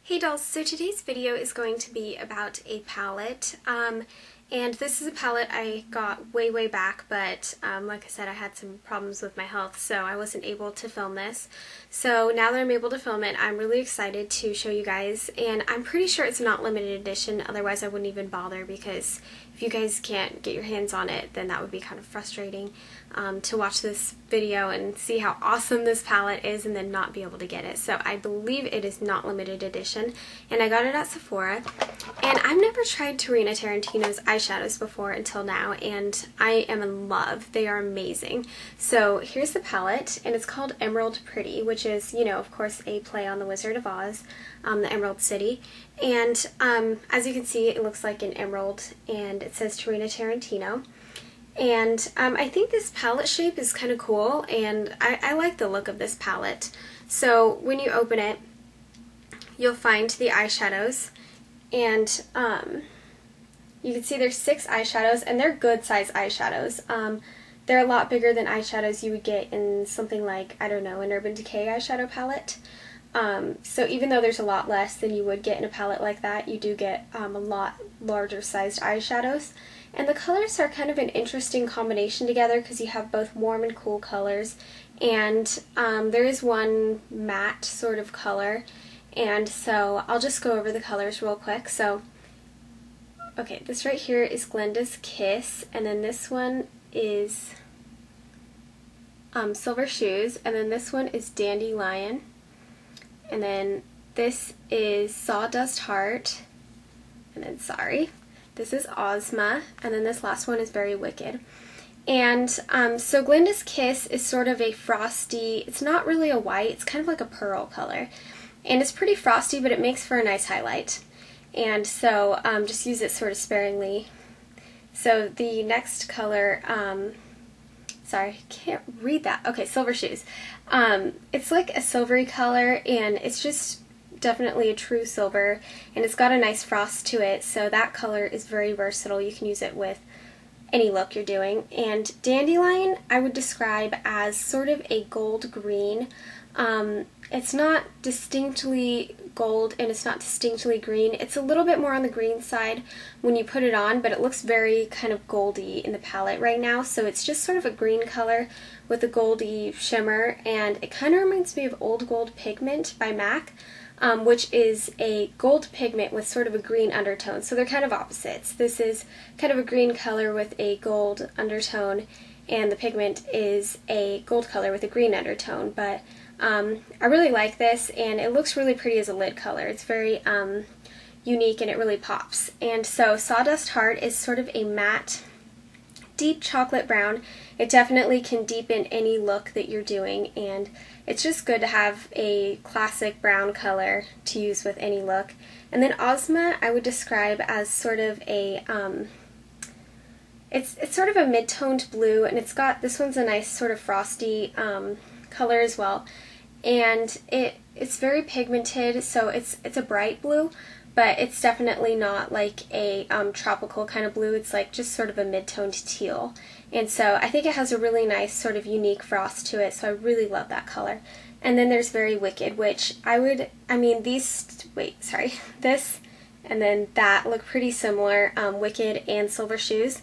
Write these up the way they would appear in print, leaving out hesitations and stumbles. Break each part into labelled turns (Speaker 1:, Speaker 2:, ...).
Speaker 1: Hey dolls, so today's video is going to be about a palette, and this is a palette I got way back, but like I said, I had some problems with my health, so I wasn't able to film this. So now that I'm able to film it, I'm really excited to show you guys, and I'm pretty sure it's not limited edition, otherwise I wouldn't even bother, because if you guys can't get your hands on it, then that would be kind of frustrating to watch this video and see how awesome this palette is and then not be able to get it. So I believe it is not limited edition, and I got it at Sephora. And I've never tried Tarina Tarantino's eyeshadows before until now, and I am in love. They are amazing. So here's the palette, and it's called Emerald Pretty, which is, you know, of course, a play on the Wizard of Oz, the Emerald City. And as you can see, it looks like an emerald, and it says Tarina Tarantino. And I think this palette shape is kind of cool, and I like the look of this palette. So when you open it, you'll find the eyeshadows, and you can see there's 6 eyeshadows, and they're good size eyeshadows. They're a lot bigger than eyeshadows you would get in something like, I don't know, an Urban Decay eyeshadow palette. So even though there's a lot less than you would get in a palette like that, you do get a lot larger sized eyeshadows. And the colors are kind of an interesting combination together because you have both warm and cool colors. And there is one matte sort of color. And so I'll just go over the colors real quick. So, okay, this right here is Glenda's Kiss, and then this one is Silver Shoes, and then this one is Dandelion. And then this is Sawdust Heart, and then, sorry, this is Ozma, and then this last one is Very Wicked. And so Glenda's Kiss is sort of a frosty, it's not really a white, it's kind of like a pearl color. And it's pretty frosty, but it makes for a nice highlight. And so just use it sort of sparingly. So the next color, sorry, I can't read that. Okay, Silver Shoes. It's like a silvery color, and it's just definitely a true silver, and it's got a nice frost to it, so that color is very versatile. You can use it with any look you're doing. And Dandelion I would describe as sort of a gold green. It's not distinctly gold and it's not distinctly green. It's a little bit more on the green side when you put it on, but it looks very kind of goldy in the palette right now. So it's just sort of a green color with a goldy shimmer, and it kind of reminds me of Old Gold Pigment by MAC, which is a gold pigment with sort of a green undertone. So they're kind of opposites. This is kind of a green color with a gold undertone, and the pigment is a gold color with a green undertone. But I really like this, and it looks really pretty as a lid color. It's very unique, and it really pops. And so Sawdust Heart is sort of a matte, deep chocolate brown. It definitely can deepen any look that you're doing, and it's just good to have a classic brown color to use with any look. And then Ozma I would describe as sort of a it's sort of a mid-toned blue, and it's got, this one's a nice sort of frosty color as well, and it's very pigmented, so it's a bright blue, but it's definitely not like a tropical kind of blue. It's like just sort of a mid-toned teal, and so I think it has a really nice sort of unique frost to it, so I really love that color. And then there's Very Wicked, which this and then that look pretty similar, Wicked and Silver Shoes,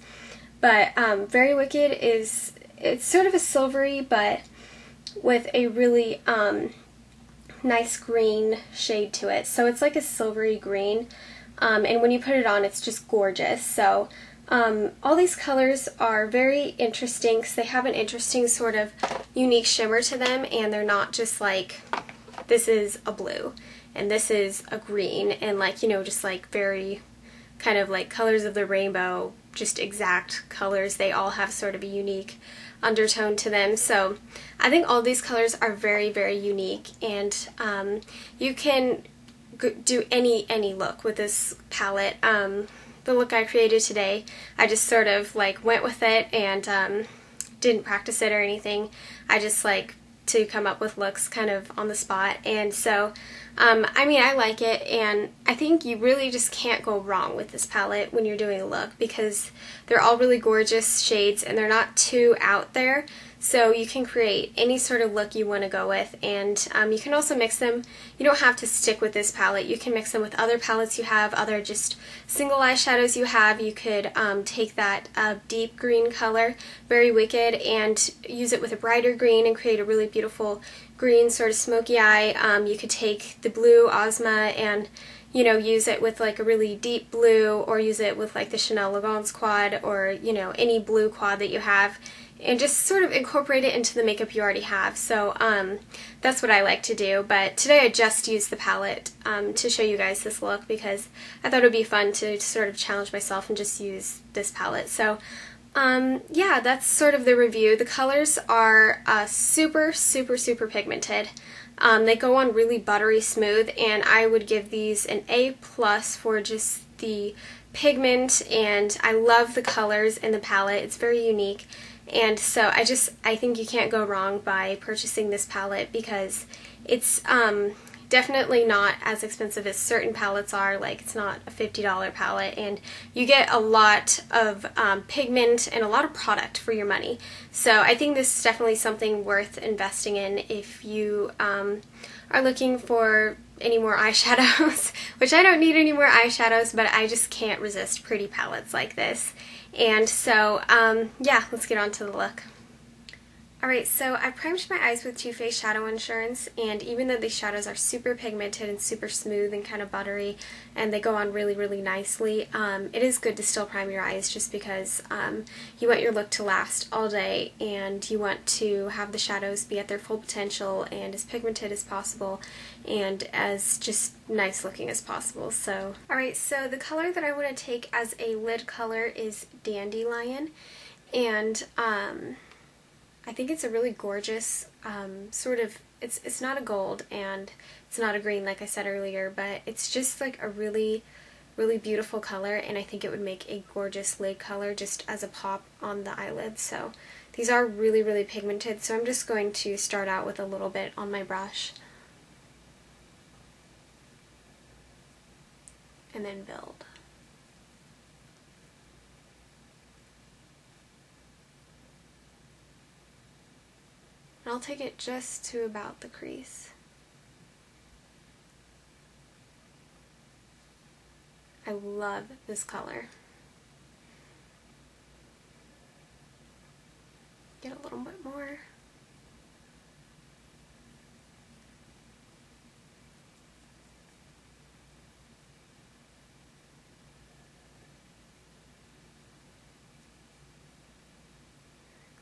Speaker 1: but Very Wicked it's sort of a silvery, but with a really nice green shade to it. So it's like a silvery green, and when you put it on, it's just gorgeous. So all these colors are very interesting because they have an interesting sort of unique shimmer to them, and they're not just like, this is a blue and this is a green, and like, you know, just like very kind of like colors of the rainbow, just exact colors. They all have sort of a unique undertone to them. So I think all these colors are very unique, and you can do any look with this palette. The look I created today, I just sort of like went with it and didn't practice it or anything. I just like to come up with looks kind of on the spot, and so I mean, I like it, and I think you really just can't go wrong with this palette when you're doing a look, because they're all really gorgeous shades and they're not too out there, So you can create any sort of look you want to go with, and you can also mix them. You don't have to stick with this palette. You can mix them with other palettes you have, other just single eyeshadows you have. You could take that deep green color, Very Wicked, and use it with a brighter green and create a really beautiful green sort of smoky eye. You could take the blue Ozma and use it with like a really deep blue, or use it with like the Chanel Lagance quad, or any blue quad that you have, and just sort of incorporate it into the makeup you already have. So that's what I like to do, but today I just used the palette to show you guys this look because I thought it would be fun to sort of challenge myself and just use this palette. So yeah, that's sort of the review. The colors are super, super, super pigmented. They go on really buttery smooth, and I would give these an A+ for just the pigment, and I love the colors in the palette. It's very unique, and so I think you can't go wrong by purchasing this palette because it's definitely not as expensive as certain palettes are. Like, it's not a $50 palette, and you get a lot of pigment and a lot of product for your money. So I think this is definitely something worth investing in if you are looking for any more eyeshadows, which I don't need any more eyeshadows, but I just can't resist pretty palettes like this. And so yeah, let's get on to the look. Alright, so I primed my eyes with Too Faced Shadow Insurance, and even though these shadows are super pigmented and super smooth and kind of buttery, and they go on really, really nicely, it is good to still prime your eyes just because you want your look to last all day, and you want to have the shadows be at their full potential and as pigmented as possible and as just nice looking as possible. So, alright, so the color that I want to take as a lid color is Dandelion, and I think it's a really gorgeous sort of, it's not a gold and it's not a green like I said earlier, but it's just like a really, really beautiful color, and I think it would make a gorgeous lid color just as a pop on the eyelids. So these are really, really pigmented, so I'm just going to start out with a little bit on my brush and then build. And I'll take it just to about the crease. I love this color. Get a little bit more.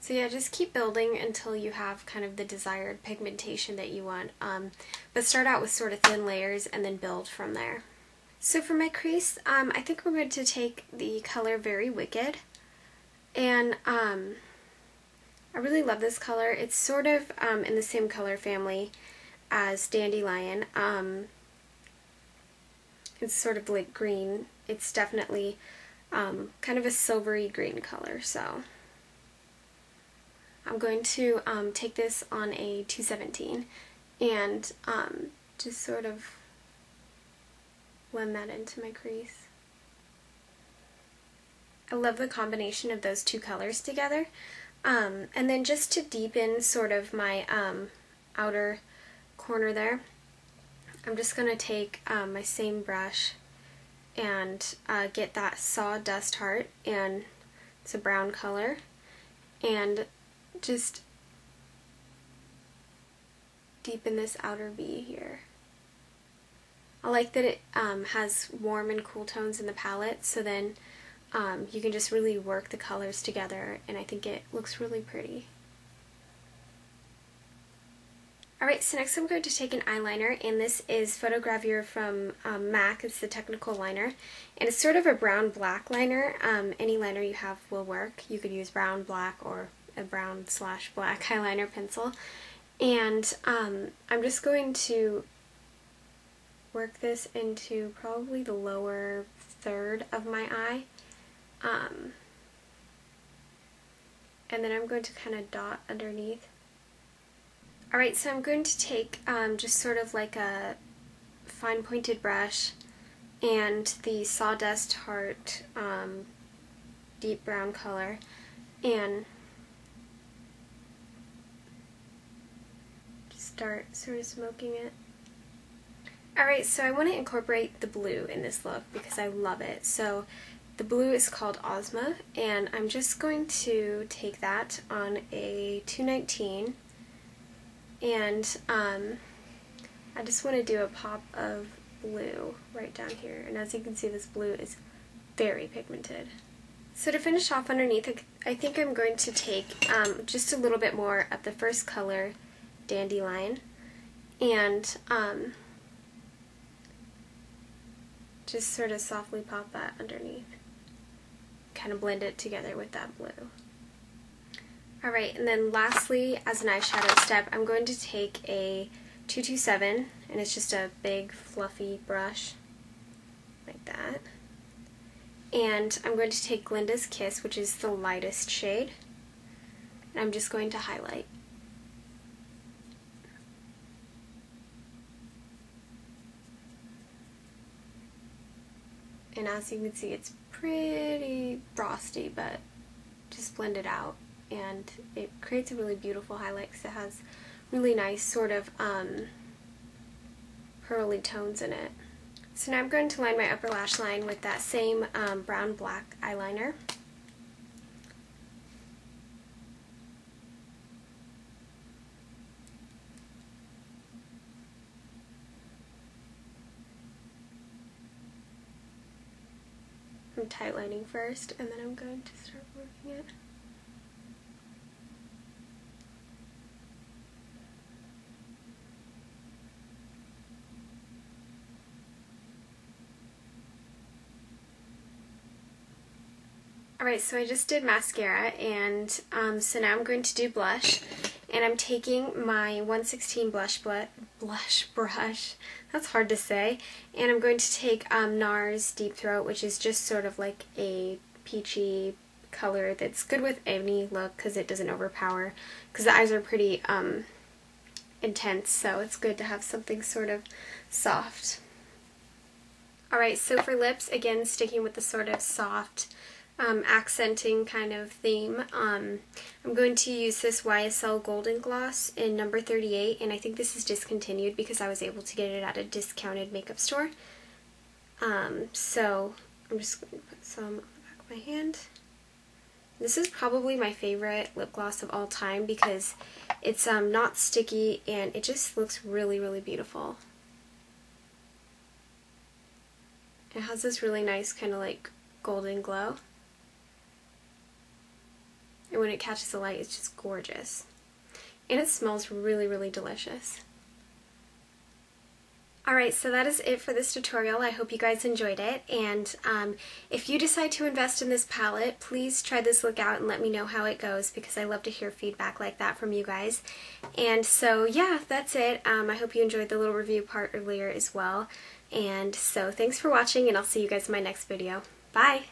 Speaker 1: So yeah, just keep building until you have kind of the desired pigmentation that you want, but start out with sort of thin layers and then build from there. So for my crease, I think we're going to take the color Very Wicked, and I really love this color. It's sort of in the same color family as Dandelion. It's sort of like green. It's definitely kind of a silvery green color, so I'm going to take this on a 217 and just sort of blend that into my crease. I love the combination of those two colors together. And then just to deepen sort of my outer corner there, I'm just going to take my same brush and get that Sawdust Heart, and it's a brown color, and just deepen this outer V here. I like that it has warm and cool tones in the palette, so then you can just really work the colors together, and I think it looks really pretty. Alright, so next I'm going to take an eyeliner, and this is Photogravure from MAC. It's the technical liner, and it's sort of a brown-black liner. Any liner you have will work. You could use brown, black, or a brown/black eyeliner pencil. And I'm just going to work this into probably the lower third of my eye. And then I'm going to kind of dot underneath. Alright, so I'm going to take just sort of like a fine pointed brush and the Sawdust Heart deep brown color, and start sort of smoking it. Alright, so I want to incorporate the blue in this look because I love it. So the blue is called Ozma, and I'm just going to take that on a 219, and I just want to do a pop of blue right down here. And as you can see, this blue is very pigmented. So to finish off underneath, I think I'm going to take just a little bit more of the first color, Dandelion, and just sort of softly pop that underneath. Kind of blend it together with that blue. Alright, and then lastly, as an eyeshadow step, I'm going to take a 227, and it's just a big fluffy brush, like that. And I'm going to take Glinda's Kiss, which is the lightest shade, and I'm just going to highlight. And as you can see, it's pretty frosty, but just blend it out. And it creates a really beautiful highlight because it has really nice sort of pearly tones in it. So now I'm going to line my upper lash line with that same brown black eyeliner. I'm tightlining first, and then I'm going to start working it. Alright, so I just did mascara, and so now I'm going to do blush, and I'm taking my 116 blush brush, that's hard to say, and I'm going to take NARS Deep Throat, which is just sort of like a peachy color that's good with any look because it doesn't overpower, because the eyes are pretty intense, so it's good to have something sort of soft. Alright, so for lips, again sticking with the sort of soft accenting kind of theme, I'm going to use this YSL Golden Gloss in number 38, and I think this is discontinued because I was able to get it at a discounted makeup store. So I'm just going to put some on the back of my hand. This is probably my favorite lip gloss of all time because it's not sticky and it just looks really, really beautiful. It has this really nice kind of like golden glow. And when it catches the light, it's just gorgeous. And it smells really, really delicious. Alright, so that is it for this tutorial. I hope you guys enjoyed it. And if you decide to invest in this palette, please try this look out and let me know how it goes because I love to hear feedback like that from you guys. And so, yeah, that's it. I hope you enjoyed the little review part earlier as well. And so, thanks for watching, and I'll see you guys in my next video. Bye!